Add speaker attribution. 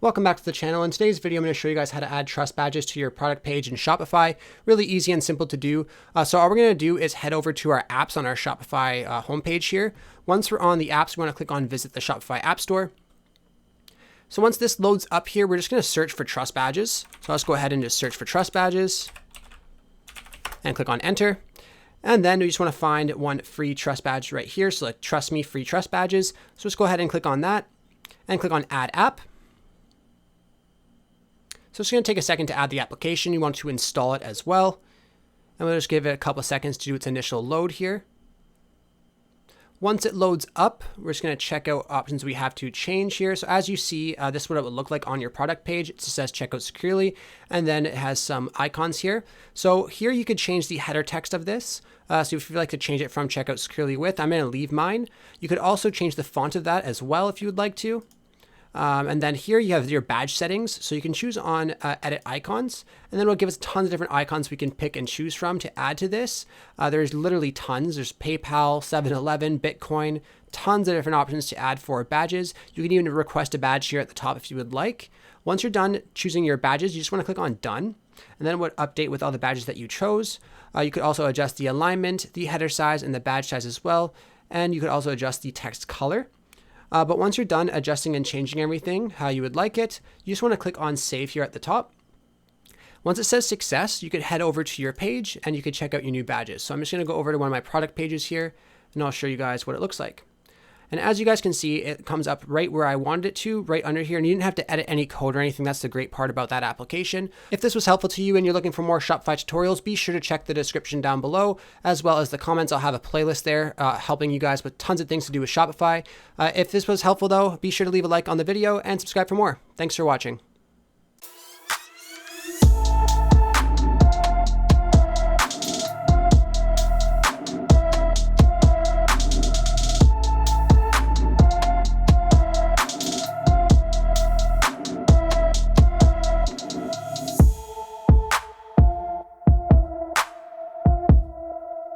Speaker 1: Welcome back to the channel. In today's video, I'm going to show you guys how to add trust badges to your product page in Shopify. Really easy and simple to do. So all we're going to do is head over to our apps on our Shopify homepage here. Once we're on the apps, we want to click on Visit the Shopify App Store. So once this loads up here, we're just going to search for trust badges. So let's go ahead and just search for trust badges and click on Enter. And then we just want to find one free trust badge right here. So like Trust Me Free Trust Badges. So let's go ahead and click on that and click on Add App. So it's going to take a second to add the application. You want to install it as well. And we'll just give it a couple of seconds to do its initial load here. Once it loads up, we're just going to check out options we have to change here. So as you see, this is what it would look like on your product page. It just says checkout securely, and then it has some icons here. So here you could change the header text of this. So if you'd like to change it from checkout securely with, I'm going to leave mine. You could also change the font of that as well if you would like to. And then here you have your badge settings. So you can choose on edit icons, and then it'll give us tons of different icons we can pick and choose from to add to this. There's literally tons. There's PayPal, 7-Eleven, Bitcoin, tons of different options to add for badges. You can even request a badge here at the top if you would like. Once you're done choosing your badges, you just want to click on Done, and then it would update with all the badges that you chose. You could also adjust the alignment, the header size, and the badge size as well. And you could also adjust the text color. But once you're done adjusting and changing everything how you would like it, you just want to click on Save here at the top. Once it says success, you could head over to your page and you could check out your new badges. So I'm just going to go over to one of my product pages here, and I'll show you guys what it looks like. And as you guys can see, it comes up right where I wanted it to, right under here, and you didn't have to edit any code or anything. That's the great part about that application. If this was helpful to you and you're looking for more Shopify tutorials, be sure to check the description down below, as well as the comments. I'll have a playlist there helping you guys with tons of things to do with Shopify. If this was helpful though, be sure to leave a like on the video and subscribe for more. Thanks for watching.